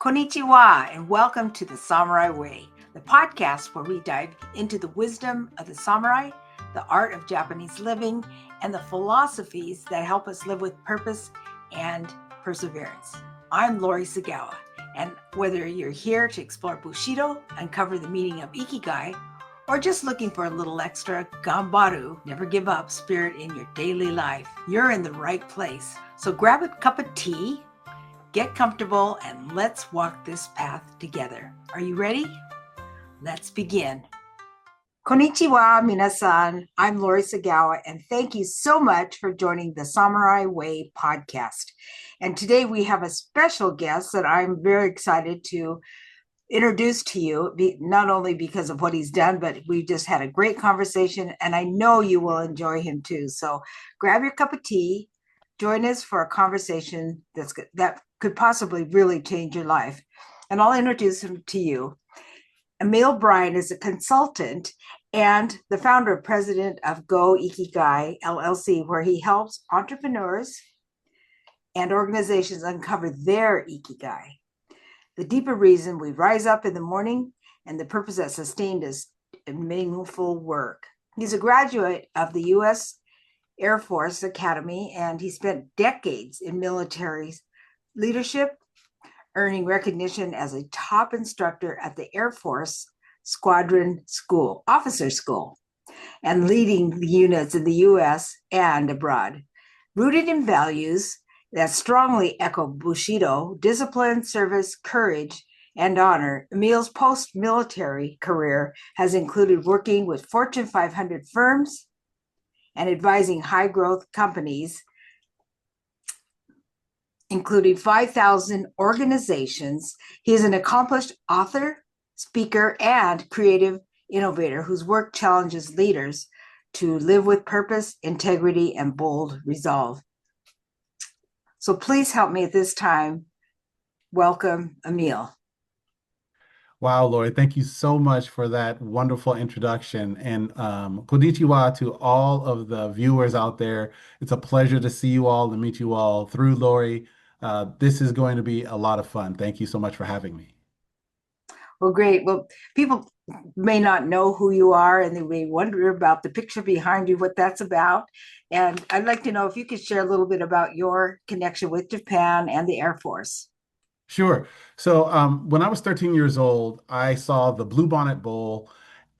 Konnichiwa, and welcome to the Samurai Way, the podcast where we dive into the wisdom of the samurai, the art of Japanese living, and the philosophies that help us live with purpose and perseverance. I'm Lori Sagawa, and whether you're here to explore Bushido, uncover the meaning of Ikigai, or just looking for a little extra gambaru, never give up spirit in your daily life, you're in the right place. So grab a cup of tea, get comfortable, and let's walk this path together. Are you ready? Let's begin. Konnichiwa, minasan. I'm Lori Sagawa, and thank you so much for joining the Samurai Way podcast. And today we have a special guest that I'm very excited to introduce to you, not only because of what he's done, but we just had a great conversation, and I know you will enjoy him too. So grab your cup of tea, join us for a conversation that could possibly really change your life. And I'll introduce him to you. Emille Bryant is a consultant and the founder and president of Go Ikigai LLC, where he helps entrepreneurs and organizations uncover their Ikigai, the deeper reason we rise up in the morning and the purpose that sustained us in meaningful work. He's a graduate of the U.S. Air Force Academy, and he spent decades in military leadership, earning recognition as a top instructor at the Air Force Squadron School, Officer School, and leading the units in the U.S. and abroad. Rooted in values that strongly echo Bushido, discipline, service, courage, and honor, Emille's post-military career has included working with Fortune 500 firms and advising high-growth companies, including 5,000 organizations. He is an accomplished author, speaker, and creative innovator whose work challenges leaders to live with purpose, integrity, and bold resolve. So please help me at this time welcome Emille. Wow, Lori, thank you so much for that wonderful introduction. And konnichiwa to all of the viewers out there. It's a pleasure to see you all and meet you all through Lori. This is going to be a lot of fun. Thank you so much for having me. Well, great. Well, people may not know who you are and they may wonder about the picture behind you, what that's about. And I'd like to know if you could share a little bit about your connection with Japan and the Air Force. Sure. So when I was 13 years old, I saw the Bluebonnet Bowl,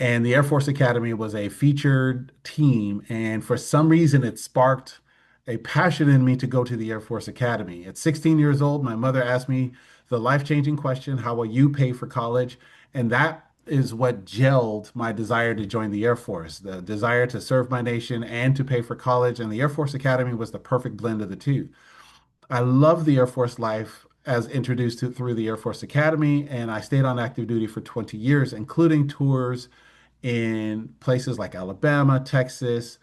and the Air Force Academy was a featured team. And for some reason, it sparked a passion in me to go to the Air Force Academy. At 16 years old, my mother asked me the life-changing question, how will you pay for college? And that is what gelled my desire to join the Air Force, the desire to serve my nation and to pay for college. And the Air Force Academy was the perfect blend of the two. I love the Air Force life as introduced through the Air Force Academy, and I stayed on active duty for 20 years, including tours in places like Alabama, Texas,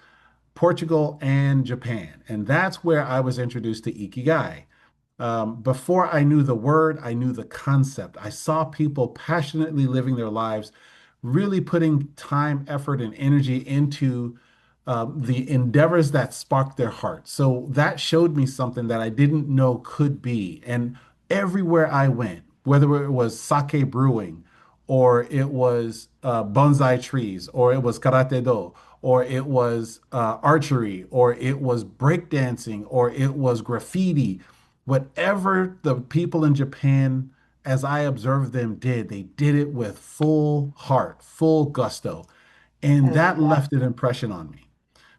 Portugal, and Japan. And that's where I was introduced to Ikigai. Before I knew the word, I knew the concept. I saw people passionately living their lives, really putting time, effort, and energy into the endeavors that sparked their heart. So that showed me something that I didn't know could be. And everywhere I went, whether it was sake brewing, or it was bonsai trees, or it was karate do, or it was archery, or it was breakdancing, or it was graffiti, whatever the people in Japan, as I observed them, did, they did it with full heart, full gusto. I And love that that. left an impression on me.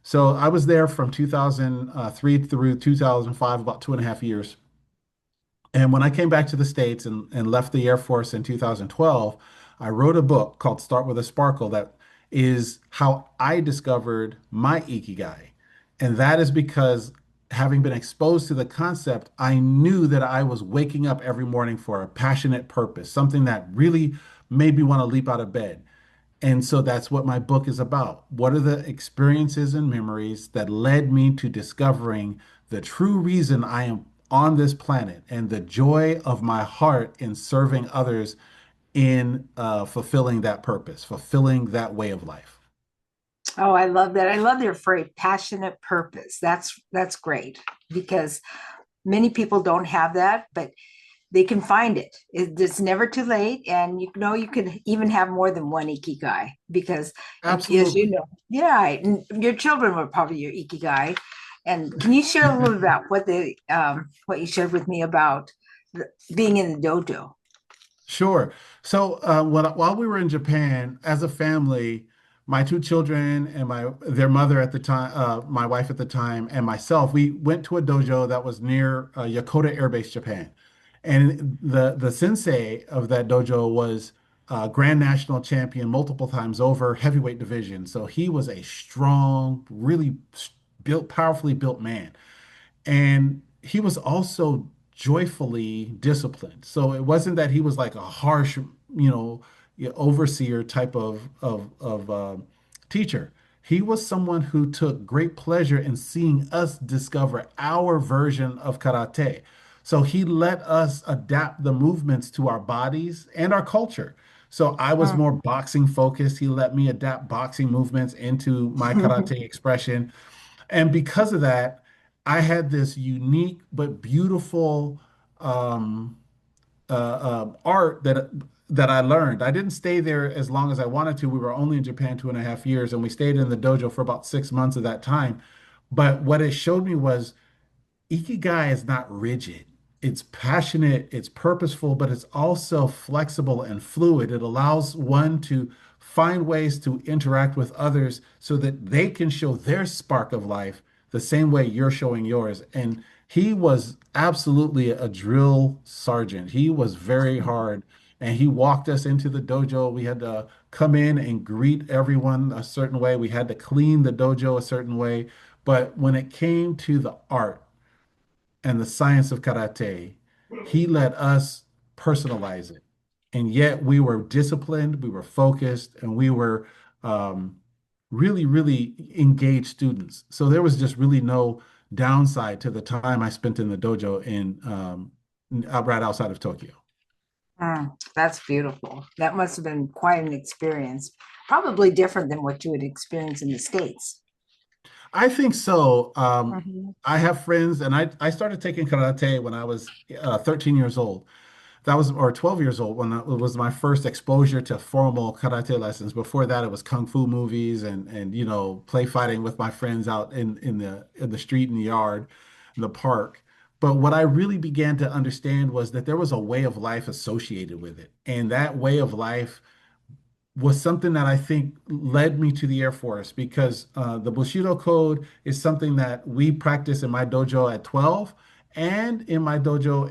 So I was there from 2003 through 2005, about 2.5 years. And when I came back to the States and left the Air Force in 2012, I wrote a book called Start with a Sparkle that is how I discovered my Ikigai. And that is because having been exposed to the concept, I knew that I was waking up every morning for a passionate purpose, something that really made me want to leap out of bed. And so that's what my book is about. What are the experiences and memories that led me to discovering the true reason I am on this planet and the joy of my heart in serving others in fulfilling that purpose, fulfilling that way of life? Oh, I love that. I love your phrase, passionate purpose. That's great because many people don't have that, but they can find it. It's never too late, and you know you could even have more than one ikigai because, as you Absolutely. know, yeah, and your children were probably your ikigai. And can you share a little about what you shared with me about being in the dojo? Sure. So while we were in Japan, as a family, my two children and my their mother at the time, my wife at the time, and myself, we went to a dojo that was near Yokota Air Base, Japan. And the sensei of that dojo was Grand National Champion multiple times over, heavyweight division. So he was a strong, really built, powerfully built man. And he was also joyfully disciplined. So it wasn't that he was like a harsh, overseer type of teacher. He was someone who took great pleasure in seeing us discover our version of karate. So he let us adapt the movements to our bodies and our culture. So I was more boxing focused. He let me adapt boxing movements into my karate expression. And because of that, I had this unique but beautiful um, art that I learned. I didn't stay there as long as I wanted to. We were only in Japan 2.5 years, and we stayed in the dojo for about 6 months of that time. But what it showed me was Ikigai is not rigid. It's passionate, it's purposeful, but it's also flexible and fluid. It allows one to find ways to interact with others so that they can show their spark of life the same way you're showing yours. And he was absolutely a drill sergeant. He was very hard and he walked us into the dojo. We had to come in and greet everyone a certain way. We had to clean the dojo a certain way. But when it came to the art, and the science of karate, he let us personalize it. And yet we were disciplined, we were focused, and we were um, really, really engaged students. So there was just really no downside to the time I spent in the dojo right outside of Tokyo. That's beautiful. That must have been quite an experience. Probably different than what you would experience in the States. I think so. Mhm. I have friends, and I started taking karate when I was 13 years old. That was, or 12 years old when it was my first exposure to formal karate lessons. Before that, it was kung fu movies and play fighting with my friends out in the street, in the yard, in the park. But what I really began to understand was that there was a way of life associated with it, and that way of life was something that I think led me to the Air Force because the Bushido code is something that we practice in my dojo at 12 and in my dojo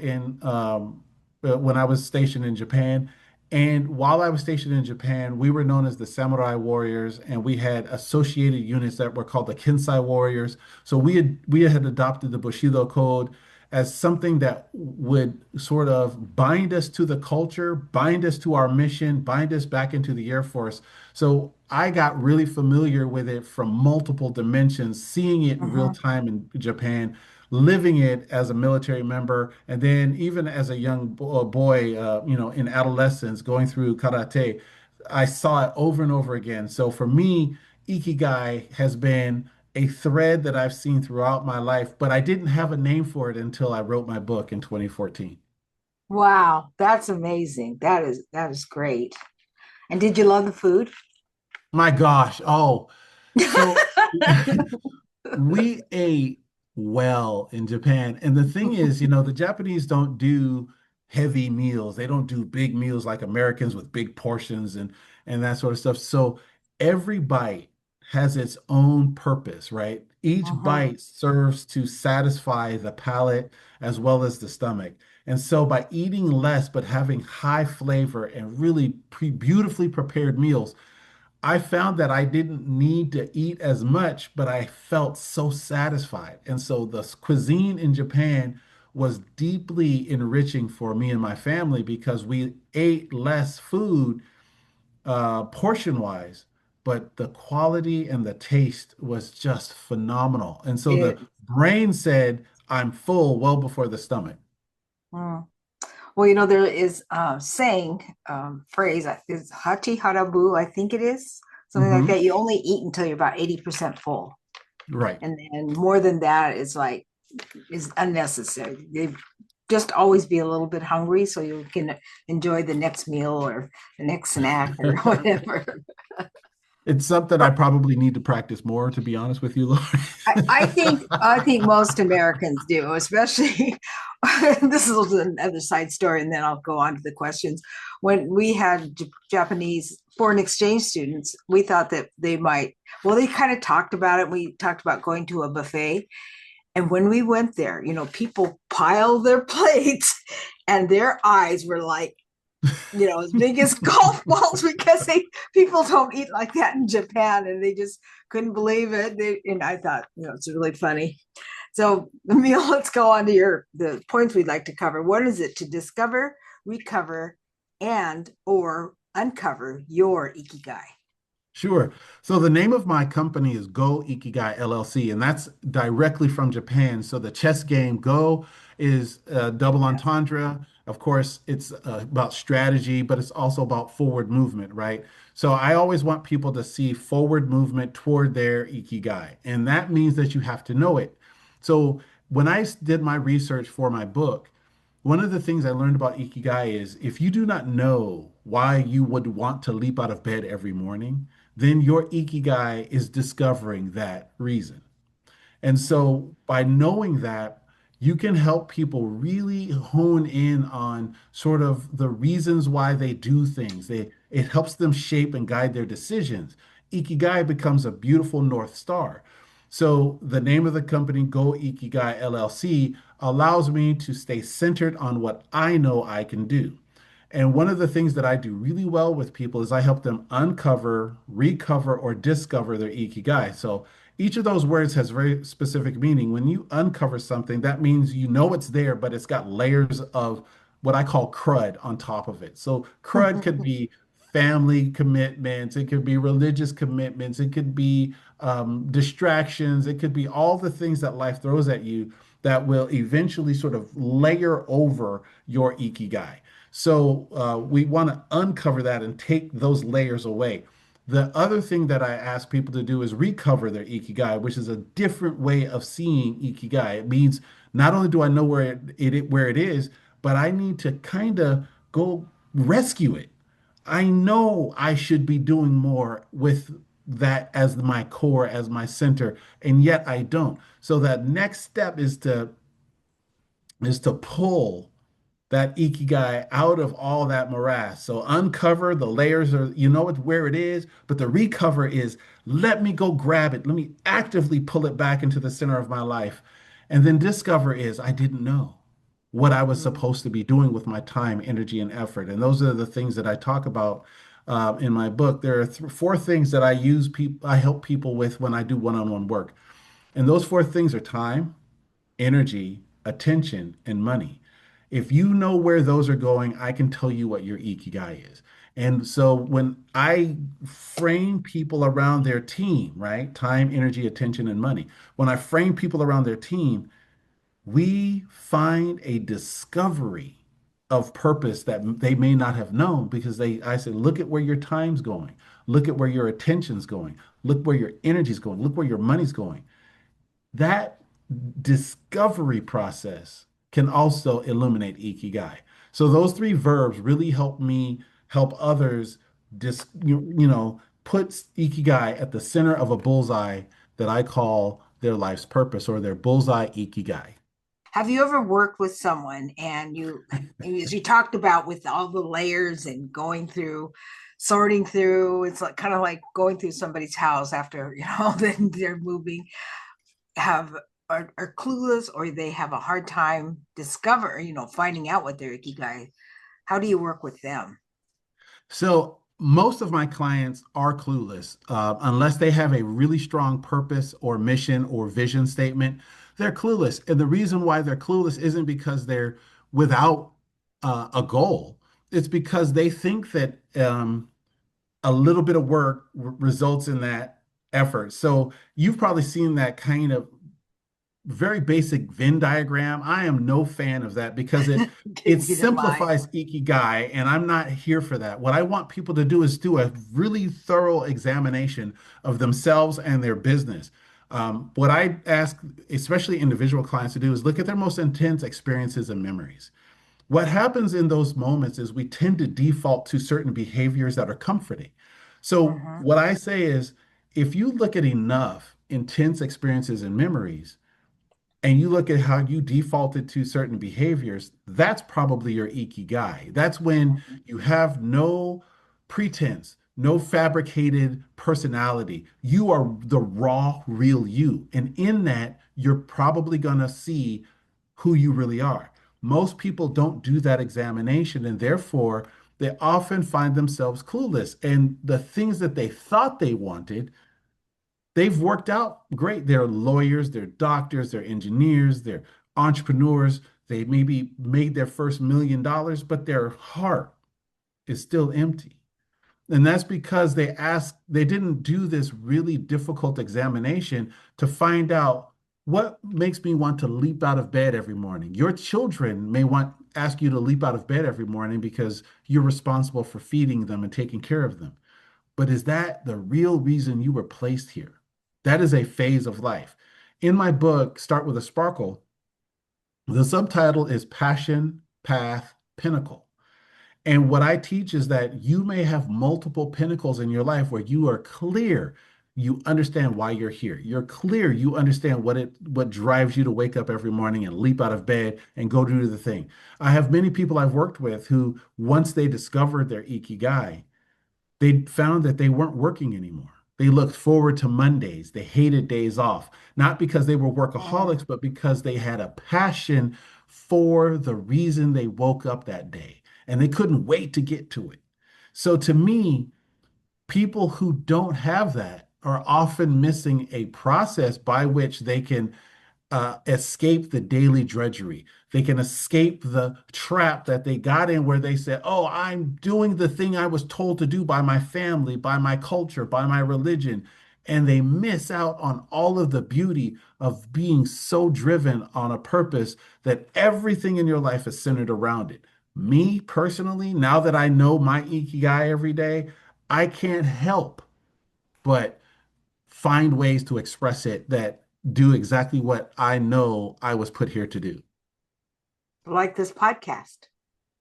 when I was stationed in Japan. And while I was stationed in Japan, we were known as the Samurai Warriors, and we had associated units that were called the Kensai Warriors. So we had adopted the Bushido code as something that would sort of bind us to the culture, bind us to our mission, bind us back into the Air Force. So I got really familiar with it from multiple dimensions, seeing it in real Mhm. time in Japan, living it as a military member, and then even as a young boy, in adolescence, going through karate, I saw it over and over again. So for me, Ikigai has been a thread that I've seen throughout my life, but I didn't have a name for it until I wrote my book in 2014. Wow, that's amazing. That is great. And did you love the food? My gosh. Oh, so we ate well in Japan. And the thing is, the Japanese don't do heavy meals. They don't do big meals like Americans with big portions and that sort of stuff. So every bite has its own purpose, right? Each Mhm. bite serves to satisfy the palate as well as the stomach. And so by eating less but having high flavor and really beautifully prepared meals, I found that I didn't need to eat as much, but I felt so satisfied. And so the cuisine in Japan was deeply enriching for me and my family because we ate less food portion wise, but the quality and the taste was just phenomenal. And so the It, brain said, I'm full well before the stomach. mm. Well, there is saying phrase is hati harabu, I think it is something like Hmm. that. You only eat until you're about 80% full, Right. and more than that is unnecessary. just always be a little bit hungry so you can enjoy the next meal or the next snack or whatever. It's something I probably need to practice more, to be honest with you, I Lori. think most Americans do, especially this is another side story, and then I'll go on to the questions. When we had Japanese foreign exchange students, we thought that they might, well, they kind of talked about it. We talked about going to a buffet. And when we went there, people pile their plates and their eyes were like, as big as golf balls because people don't eat like that in Japan, and they just couldn't believe it. And I thought, it's really funny. So, Emille, let's go on to the points we'd like to cover. What is it to discover, recover, and or uncover your ikigai? Sure. So the name of my company is Go Ikigai LLC, and that's directly from Japan. So the chess game Go is double Yes. entendre. Of course, it's about strategy, but it's also about forward movement, right? So I always want people to see forward movement toward their Ikigai, and that means that you have to know it. So when I did my research for my book, one of the things I learned about Ikigai is if you do not know why you would want to leap out of bed every morning, then your Ikigai is discovering that reason. And so by knowing that, you can help people really hone in on sort of the reasons why they do things. It helps them shape and guide their decisions. Ikigai becomes a beautiful North Star. So the name of the company, Go Ikigai LLC, allows me to stay centered on what I know I can do. And one of the things that I do really well with people is I help them uncover, recover, or discover their ikigai. So each of those words has very specific meaning. When you uncover something, that means you know it's there, but it's got layers of what I call crud on top of it. So crud could be family commitments, it could be religious commitments, it could be distractions, it could be all the things that life throws at you that will eventually sort of layer over your ikigai. So we want to uncover that and take those layers away. The other thing that I ask people to do is recover their ikigai, which is a different way of seeing ikigai. It means not only do I know where it is, but I need to kind of go rescue it. I know I should be doing more with that as my core, as my center, and yet I don't. So that next step is to pull that ikigai out of all that morass. So uncover the layers, or you know it's where it is, but the recover is let me go grab it. Let me actively pull it back into the center of my life. And then discover is I didn't know what I was Mm. supposed to be doing with my time, energy, and effort. And those are the things that I talk about in my book. There are four things that I help people with when I do one-on-one work. And those four things are time, energy, attention, and money. If you know where those are going, I can tell you what your ikigai is. And so when I frame people around their team, right? Time, energy, attention, and money. When I frame people around their team, we find a discovery of purpose that they may not have known because I said, look at where your time's going. Look at where your attention's going. Look where your energy's going. Look where your money's going. That discovery process can also illuminate ikigai. So those three verbs really help me help others put ikigai at the center of a bullseye that I call their life's purpose or their bullseye ikigai. Have you ever worked with someone as you talked about with all the layers and going through, sorting through, it's like kind of like going through somebody's house after, then they're moving, have are clueless or they have a hard time finding out what their ikigai. How do you work with them? So most of my clients are clueless unless they have a really strong purpose or mission or vision statement. They're clueless, and the reason why they're clueless isn't because they're without a goal. It's because they think that a little bit of work results in that effort. So you've probably seen that kind of very basic Venn diagram. I am no fan of that because it Give me the mind. simplifies ikigai, and I'm not here for that. What I want people to do is do a really thorough examination of themselves and their business. What I ask, especially individual clients to do, is look at their most intense experiences and memories. What happens in those moments is we tend to default to certain behaviors that are comforting. So, Mm-hmm. what I say is, if you look at enough intense experiences and memories, and you look at how you defaulted to certain behaviors, that's probably your ikigai. That's when you have no pretense, no fabricated personality. You are the raw, real you. And in that, you're probably going to see who you really are. Most people don't do that examination, and therefore, they often find themselves clueless. And the things that they thought they wanted, they've worked out great. They're lawyers, they're doctors, they're engineers, they're entrepreneurs. They maybe made their first $1 million, but their heart is still empty. And that's because they didn't do this really difficult examination to find out what makes me want to leap out of bed every morning. Your children may ask you to leap out of bed every morning because you're responsible for feeding them and taking care of them. But is that the real reason you were placed here? That is a phase of life. In my book, Start with a Sparkle, the subtitle is Passion, Path, Pinnacle. And what I teach is that you may have multiple pinnacles in your life where you are clear, you understand why you're here. You're clear, you understand what drives you to wake up every morning and leap out of bed and go do the thing. I have many people I've worked with who, once they discovered their ikigai, they found that they weren't working anymore. They looked forward to Mondays. They hated days off, not because they were Mm. workaholics, but because they had a passion for the reason they woke up that day and they couldn't wait to get to it. So to me, people who don't have that are often missing a process by which they can escape the daily drudgery. They can escape the trap that they got in where they said, oh, I'm doing the thing I was told to do by my family, by my culture, by my religion. And they miss out on all of the beauty of being so driven on a purpose that everything in your life is centered around it. Me personally, now that I know my ikigai every day, I can't help but find ways to express it that do exactly what I know I was put here to do. Like this podcast.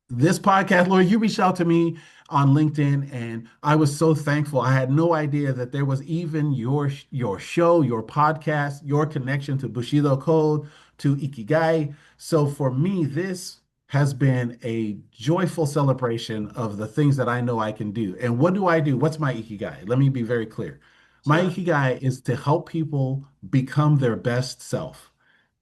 This podcast, Lord, you reached out to me on LinkedIn, and I was so thankful. I had no idea that there was even your show, your podcast, your connection to Bushido Code, to Ikigai. So for me, this has been a joyful celebration of the things that I know I can do. And what do I do? What's my Ikigai? Let me be very clear. My Sure. Ikigai is to help people become their best self,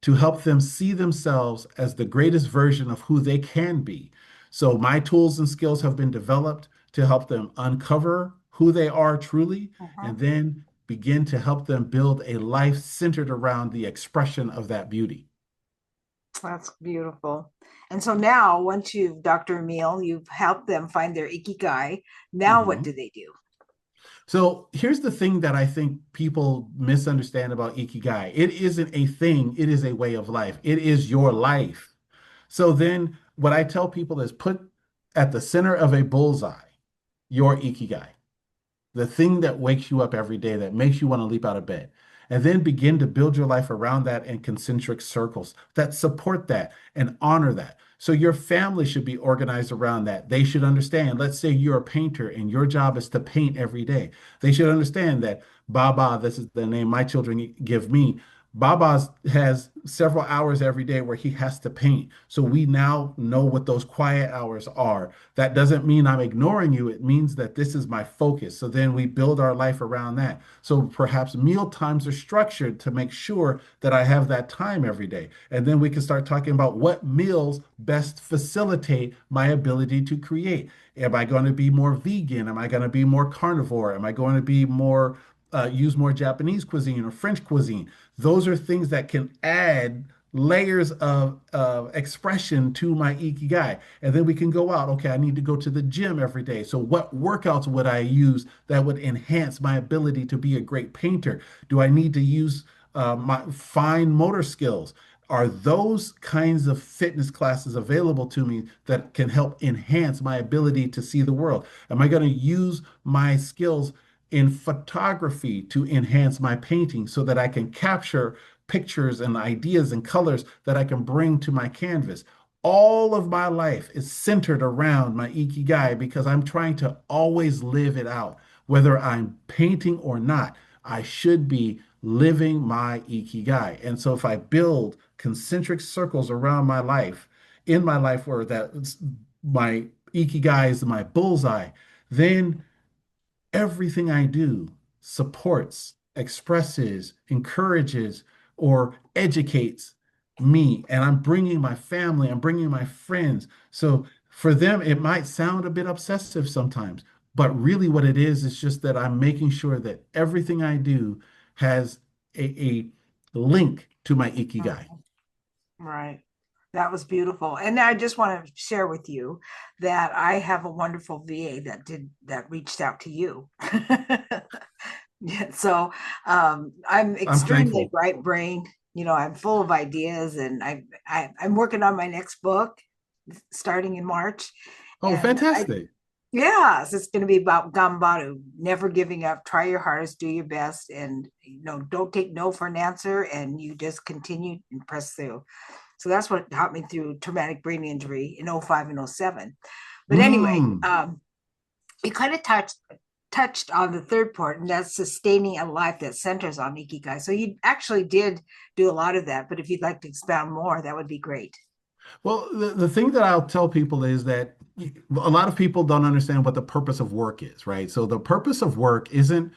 to help them see themselves as the greatest version of who they can be. So my tools and skills have been developed to help them uncover who they are truly, Mhm. and then begin to help them build a life centered around the expression of that beauty. That's beautiful. And so now, once you've, Dr. Emile, you've helped them find their ikigai. Now, what Mhm. do they do? So here's the thing that I think people misunderstand about Ikigai. It isn't a thing, it is a way of life. It is your life. So then what I tell people is put at the center of a bullseye your Ikigai, the thing that wakes you up every day, that makes you want to leap out of bed. And then begin to build your life around that in concentric circles that support that and honor that. So your family should be organized around that. They should understand, let's say you're a painter and your job is to paint every day. They should understand that Baba, this is the name my children give me. Baba has several hours every day where he has to paint. So we now know what those quiet hours are. That doesn't mean I'm ignoring you. It means that this is my focus. So then we build our life around that. So perhaps meal times are structured to make sure that I have that time every day. And then we can start talking about what meals best facilitate my ability to create. Am I going to be more vegan? Am I going to be more carnivore? Am I going to be more use more Japanese cuisine or French cuisine? Those are things that can add layers of expression to my ikigai. And then we can go out. Okay, I need to go to the gym every day. So, what workouts would I use that would enhance my ability to be a great painter? Do I need to use my fine motor skills? Are those kinds of fitness classes available to me that can help enhance my ability to see the world? Am I going to use my skills in photography to enhance my painting so that I can capture pictures and ideas and colors that I can bring to my canvas. All of my life is centered around my ikigai because I'm trying to always live it out. Whether I'm painting or not, I should be living my ikigai. And so if I build concentric circles around my life, in my life where that my ikigai is my bullseye, then everything I do supports, expresses, encourages, or educates me. And I'm bringing my family, I'm bringing my friends. So for them, it might sound a bit obsessive sometimes, but really what it is just that I'm making sure that everything I do has a link to my ikigai. Mhm. Right. That was beautiful. And I just want to share with you that I have a wonderful VA that reached out to you. Yeah, so I'm I'm extremely thankful. bright brained. I'm full of ideas, and I'm working on my next book starting in March. Oh, And fantastic. yeah, so it's going to be about Gambaru, never giving up, try your hardest, do your best, and don't take no for an answer, and you just continue and press through. So that's what helped me through traumatic brain injury in '05 and '07. But anyway, Mm. we kind of touched on the third part, and that's sustaining a life that centers on ikigai. So you actually did do a lot of that, but if you'd like to expound more, that would be great. Well, the thing that I'll tell people is that a lot of people don't understand what the purpose of work is, right? So the purpose of work isn't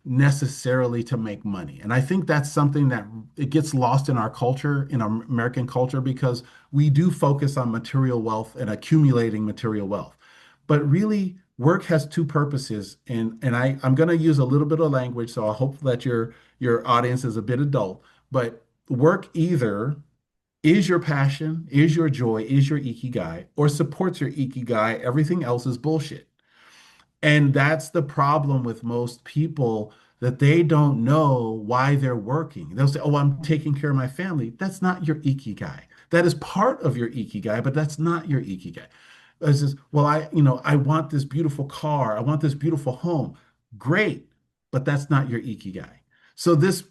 necessarily to make money. And I think that's something that it gets lost in our culture, in our American culture, because we do focus on material wealth and accumulating material wealth. But really, work has two purposes. I'm going to use a little bit of language, so I hope that your audience is a bit adult. But work either is your passion, is your joy, is your ikigai, or supports your ikigai. Everything else is bullshit. And that's the problem with most people that they don't know why they're working. They'll say, "Oh, I'm taking care of my family." That's not your ikigai. That is part of your ikigai, but that's not your ikigai. It's just, well, I want this beautiful car. I want this beautiful home. Great, but that's not your ikigai. So this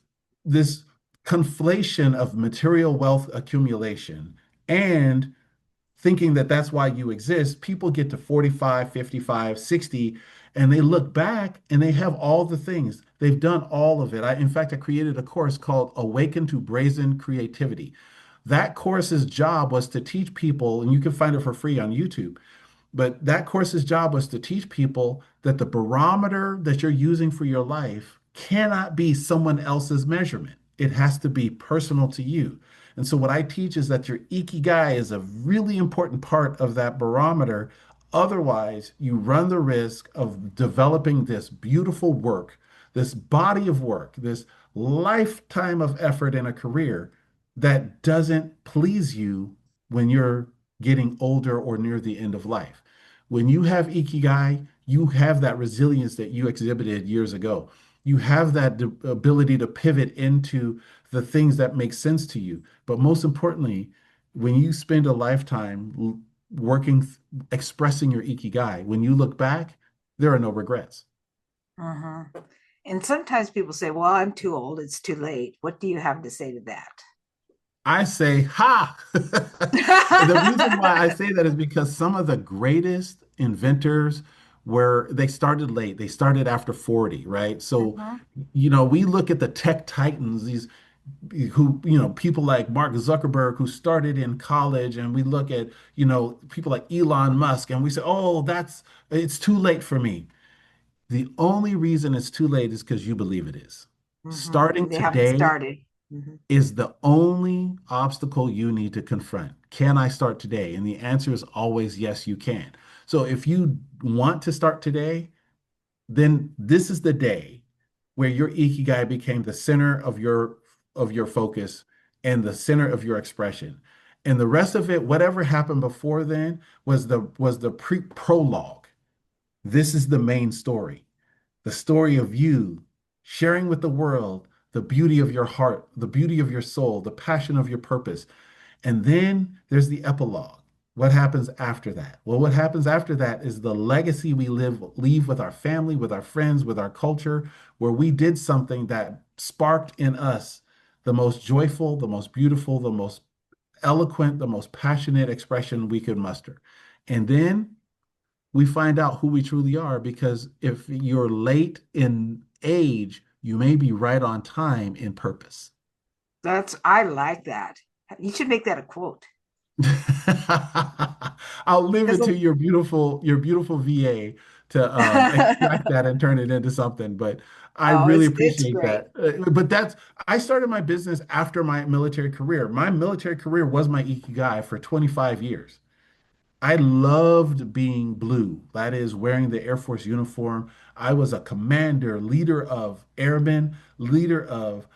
conflation of material wealth accumulation and thinking that that's why you exist, people get to 45, 55, 60, and they look back and they have all the things. They've done all of it. In fact, I created a course called Awaken to Brazen Creativity. That course's job was to teach people, and you can find it for free on YouTube, but that course's job was to teach people that the barometer that you're using for your life cannot be someone else's measurement. It has to be personal to you. And so, what I teach is that your ikigai is a really important part of that barometer. Otherwise, you run the risk of developing this beautiful work, this body of work, this lifetime of effort in a career that doesn't please you when you're getting older or near the end of life. When you have ikigai, you have that resilience that you exhibited years ago. You have that ability to pivot into the things that make sense to you. But most importantly, when you spend a lifetime working, expressing your ikigai, when you look back, there are no regrets. Hmm. And sometimes people say, well, I'm too old, it's too late. What do you have to say to I say, ha! The reason why I that? say that is because some of the greatest inventors were they started late. They started after 40, right? So, Mhm. we look at the tech titans, these who, people like Mark Zuckerberg who started in college, and we look at, people like Elon Musk, and we say, "Oh, it's too late for me." The only reason it's too late is because you believe it is. Starting And they haven't today started. Hmm. is the only obstacle you need to confront. Can I start today? And the answer is always yes, you can. So if you want to start today, then this is the day where your ikigai became the center of your focus and the center of your expression. And the rest of it, whatever happened before then, was the prologue. This is the main story, the story of you sharing with the world the beauty of your heart, the beauty of your soul, the passion of your purpose. And then there's the epilogue. What happens after that? Well, what happens after that is the legacy we leave with our family, with our friends, with our culture, where we did something that sparked in us the most joyful, the most beautiful, the most eloquent, the most passionate expression we could muster. And then we find out who we truly are, because if you're late in age, you may be right on time in purpose. I like that. You should make that a quote. I'll leave Because it to your beautiful VA to extract that and turn it into something. But I oh, really it's appreciate great. that. But I started my business after my military career. My military career was my Ikigai for 25 years. I loved being blue. That is wearing the Air Force uniform. I was a commander, leader of airmen, leader of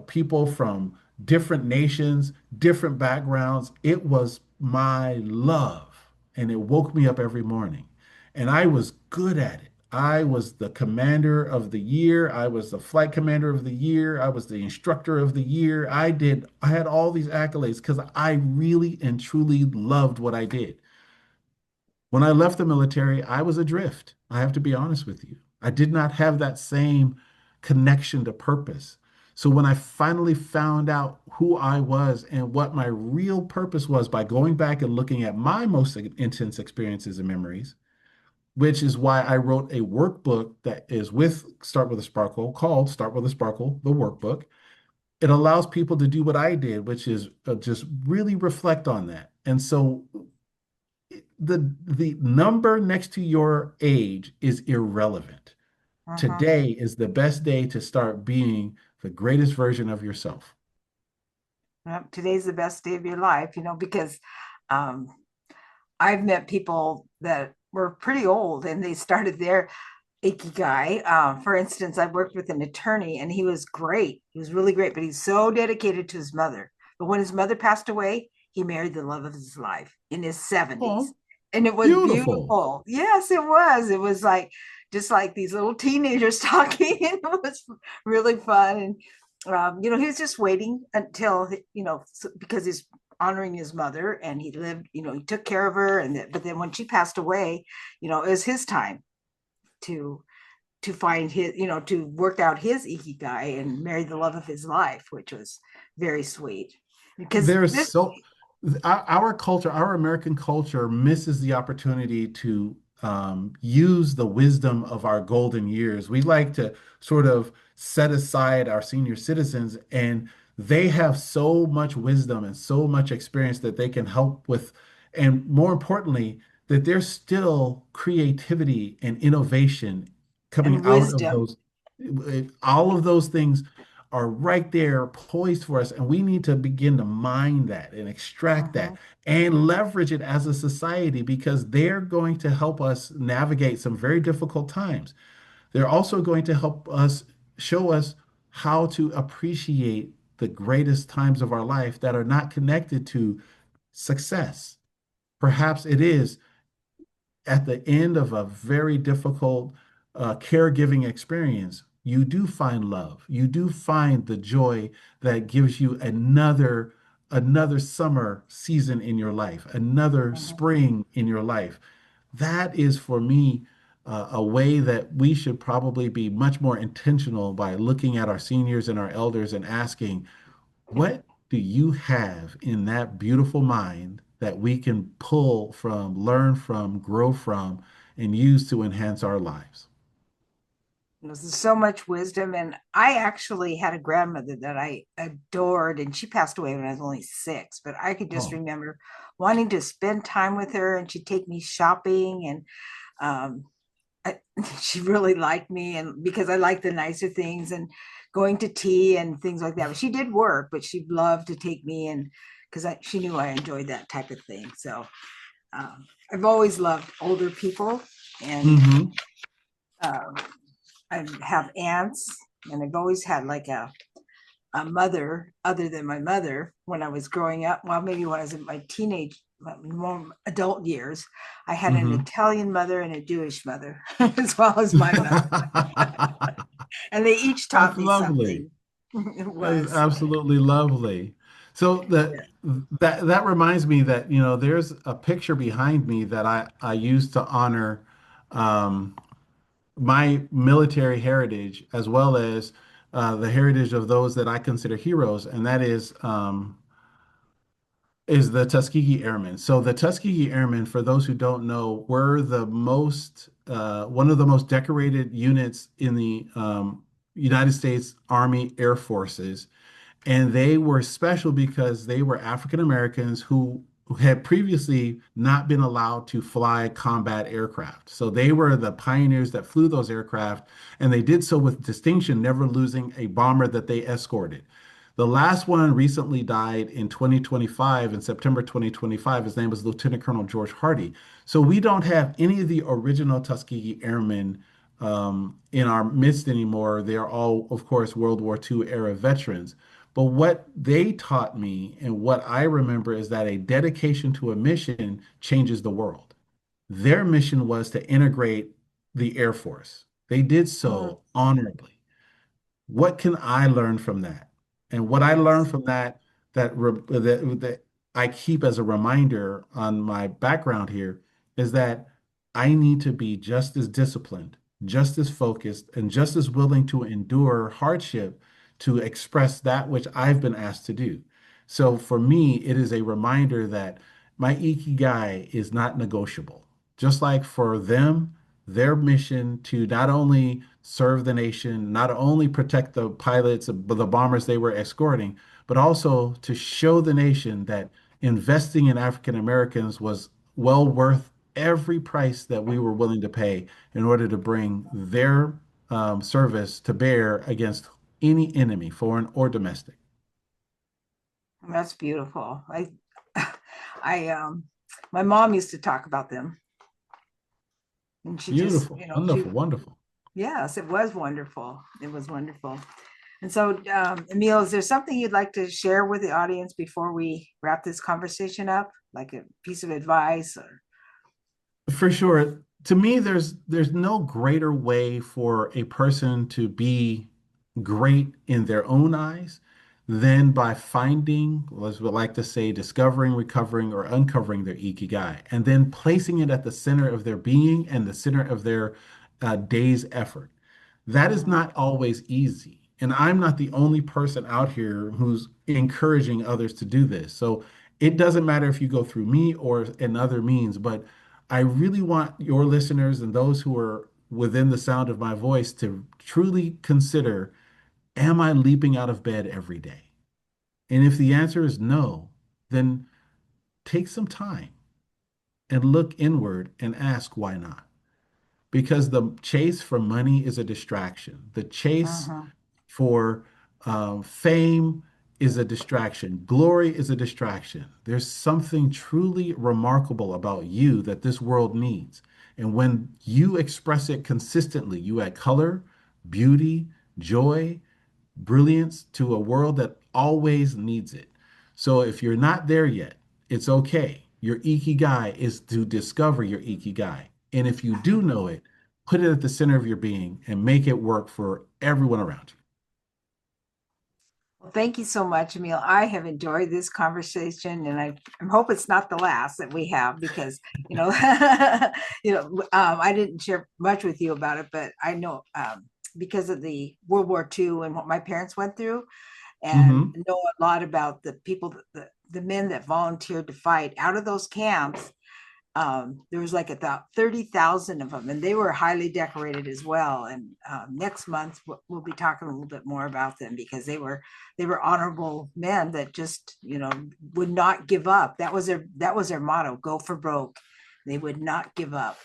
people from different nations, different backgrounds. It was my love, and it woke me up every morning. And I was good at it. I was the commander of the year. I was the flight commander of the year. I was the instructor of the year. I had all these accolades because I really and truly loved what I did. When I left the military, I was adrift. I have to be honest with you. I did not have that same connection to purpose. So when I finally found out who I was and what my real purpose was by going back and looking at my most intense experiences and memories, which is why I wrote a workbook that is with Start with a Sparkle, called Start with a Sparkle, the workbook. It allows people to do what I did, which is just really reflect on that. And so the number next to your age is irrelevant. Mhm. Today is the best day to start being the greatest version of yourself. Yep, today's the best day of your life, because um, I've met people that were pretty old and they started their Ikigai. For instance, I worked with an attorney and he was great. He was really great, but he's so dedicated to his mother. But when his mother passed away, he married the love of his life in his 70s. Oh, And it was beautiful. beautiful. Yes, it was. It was like just like these little teenagers talking. And it was really fun. And he was just waiting until, because he's honoring his mother and he lived, he took care of her. But then when she passed away, it was his time to find his, to work out his ikigai and marry the love of his life, which was very sweet. Because There's this, so our culture, our American culture misses the opportunity to use the wisdom of our golden years. We like to sort of set aside our senior citizens, and they have so much wisdom and so much experience that they can help with, and more importantly, that there's still creativity and innovation coming and out of wisdom. those. All of those things are right there poised for us, and we need to begin to mine that and extract that Mhm. and leverage it as a society, because they're going to help us navigate some very difficult times. They're also going to help us, show us how to appreciate the greatest times of our life that are not connected to success. Perhaps it is at the end of a very difficult caregiving experience, you do find love. You do find the joy that gives you another summer season in your life, another Mhm. spring in your life. That is for me a way that we should probably be much more intentional by looking at our seniors and our elders and asking, what do you have in that beautiful mind that we can pull from, learn from, grow from, and use to enhance our lives? There's so much wisdom. And I actually had a grandmother that I adored, and she passed away when I was only 6. But I could just Oh, remember wanting to spend time with her, and she'd take me shopping, and um, I, she really liked me, and because I liked the nicer things and going to tea and things like that. But she did work, but she loved to take me, and because she knew I enjoyed that type of thing. So I've always loved older people, and hmm um, I have aunts, and I've always had like a mother other than my mother when I was growing up. Well, maybe when I was in my teenage, more adult years, I had an hmm Italian mother and a Jewish mother, as well as my mother. And they each That's taught me lovely. something. It That is was. absolutely lovely. So Yeah. that reminds me that, there's a picture behind me that I use to honor um, my military heritage as well as the heritage of those that I consider heroes, and that is the Tuskegee Airmen. So the Tuskegee Airmen, for those who don't know, were the most one of the most decorated units in the United States Army Air Forces, and they were special because they were African Americans who had previously not been allowed to fly combat aircraft. So they were the pioneers that flew those aircraft, and they did so with distinction, never losing a bomber that they escorted. The last one recently died in 2025, in September 2025. His name was Lieutenant Colonel George Hardy. So we don't have any of the original Tuskegee Airmen in our midst anymore. They are all, of course, World War II era veterans. But what they taught me and what I remember is that a dedication to a mission changes the world. Their mission was to integrate the Air Force. They did Mhm. so honorably. What can I learn from that? And what I learned Yes. from that I keep as a reminder on my background here is that I need to be just as disciplined, just as focused, and just as willing to endure hardship to express that which I've been asked to do. So for me, it is a reminder that my ikigai is not negotiable. Just like for them, their mission to not only serve the nation, not only protect the pilots, the bombers they were escorting, but also to show the nation that investing in African Americans was well worth every price that we were willing to pay in order to bring their service to bear against any enemy, foreign or domestic. That's beautiful. I my mom used to talk about them, and she just, Beautiful, wonderful, wonderful. yes, it was wonderful. It was wonderful. And so, Emile, is there something you'd like to share with the audience before we wrap this conversation up, like a piece of advice or? For sure. To me, there's no greater way for a person to be great in their own eyes than by finding, as we like to say, discovering, recovering, or uncovering their ikigai, and then placing it at the center of their being and the center of their day's effort. That is Mhm. not always easy. And I'm not the only person out here who's encouraging others to do this. So it doesn't matter if you go through me or in other means, but I really want your listeners and those who are within the sound of my voice to truly consider, am I leaping out of bed every day? And if the answer is no, then take some time and look inward and ask why not. Because the chase for money is a distraction. The chase Mhm. for fame is a distraction. Glory is a distraction. There's something truly remarkable about you that this world needs. And when you express it consistently, you add color, beauty, joy, brilliance to a world that always needs it. So if you're not there yet, it's okay. Your ikigai is to discover your ikigai. And if you do know it, put it at the center of your being and make it work for everyone around you. Well, thank you so much, Emile. I have enjoyed this conversation, and I hope it's not the last that we have because you know, I didn't share much with you about it, but I know because of the World War II and what my parents went through, and Hmm. know a lot about the people, the men that volunteered to fight out of those camps. There was like about 30,000 of them, and they were highly decorated as well. And next month we'll be talking a little bit more about them because they were honorable men that just would not give up. That was their motto: go for broke. They would not give up.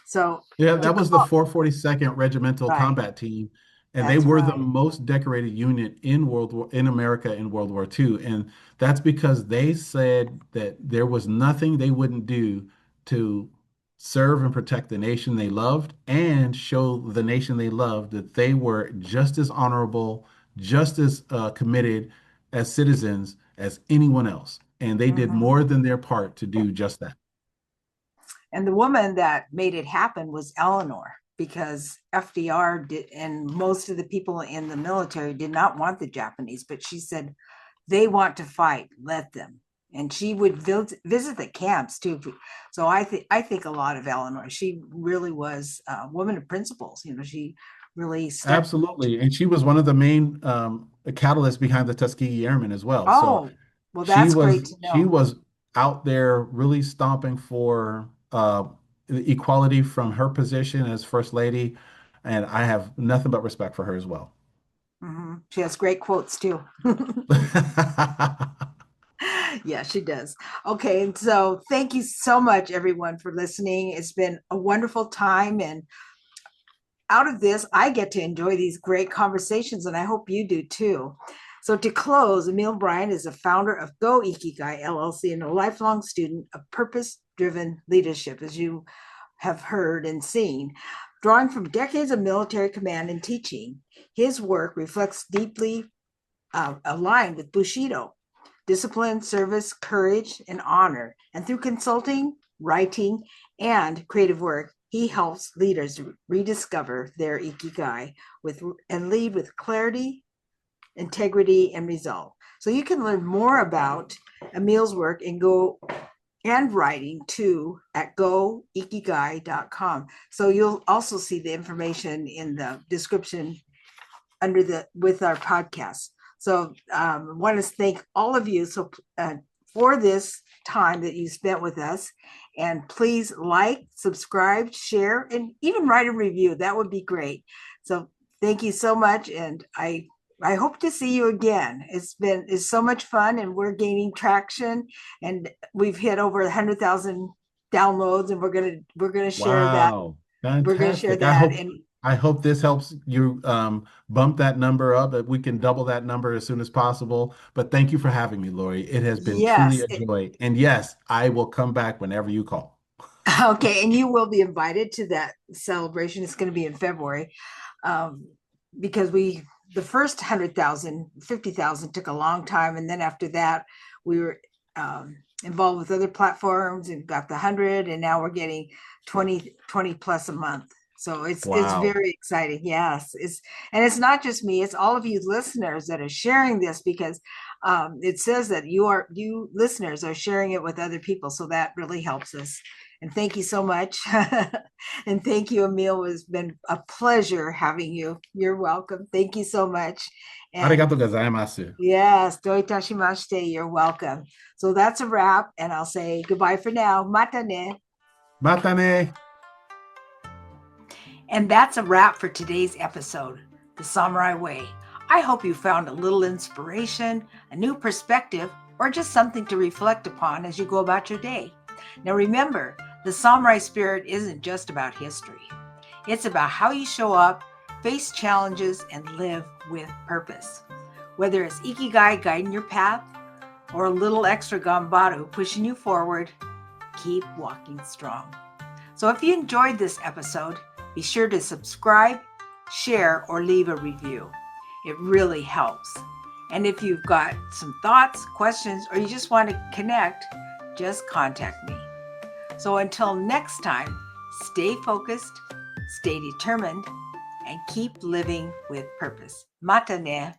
So Yeah, to that was the call, 442nd Regimental right, Combat Team, and they that's were the right. most decorated unit in America in World War II. And that's because they said that there was nothing they wouldn't do to serve and protect the nation they loved and show the nation they loved that they were just as honorable, just as committed as citizens as anyone else. And they did Mhm. more than their part to do just that. And the woman that made it happen was Eleanor, because FDR did, and most of the people in the military did not want the Japanese, but she said, they want to fight, let them. And she would visit the camps too. So I think a lot of Eleanor. She really was a woman of principles. She really stuck. Absolutely. And she was one of the main catalysts behind the Tuskegee Airmen as well. So Oh, well, she that's was great to she know. was out there really stomping for equality from her position as First Lady, and I have nothing but respect for her as well. She has great quotes too. Yeah, she does. Okay, and so thank you so much, everyone, for listening. It's been a wonderful time, and out of this, I get to enjoy these great conversations, and I hope you do too. So, to close, Emille Bryant is the founder of Go Ikigai LLC and a lifelong student of purpose driven leadership, as you have heard and seen. Drawing from decades of military command and teaching, his work reflects deeply aligned with Bushido discipline, service, courage, and honor. And through consulting, writing, and creative work, he helps leaders rediscover their ikigai and lead with clarity, integrity, and resolve. So you can learn more about Emille's work and writing too at goikigai.com. So you'll also see the information in the description with our podcast. So I want to thank all of you for this time that you spent with us. And please like, subscribe, share, and even write a review. That would be great. So thank you so much. And I hope to see you again. It's so much fun, and we're gaining traction, and we've hit over 100,000 downloads, and we're gonna share that. Wow, We're gonna share fantastic. that, and I hope this helps you bump that number up, that we can double that number as soon as possible. But thank you for having me, Lori. It has been truly yes, a joy. And yes, I will come back whenever you call. okay, and you will be invited to that celebration. It's going to be in February, um, because the first 100,000, 50,000 took a long time, and then after that, we were involved with other platforms and got the 100, and now we're getting 20 plus a month. So it's Wow. very exciting. Yes, it's not just me; it's all of you listeners that are sharing this, because it says that you listeners are sharing it with other people, so that really helps us. And thank you so much. And thank you, Emille. It's been a pleasure having you. You're welcome. Thank you so much. And Arigato gozaimasu. yes, doi tashimashite, you're welcome. So that's a wrap. And I'll say goodbye for now. Mata ne. Mata ne. And that's a wrap for today's episode, The Samurai Way. I hope you found a little inspiration, a new perspective, or just something to reflect upon as you go about your day. Now remember, the samurai spirit isn't just about history. It's about how you show up, face challenges, and live with purpose. Whether it's Ikigai guiding your path or a little extra Gambaru pushing you forward, keep walking strong. So if you enjoyed this episode, be sure to subscribe, share, or leave a review. It really helps. And if you've got some thoughts, questions, or you just want to connect, just contact me. So until next time, stay focused, stay determined, and keep living with purpose. Mata ne.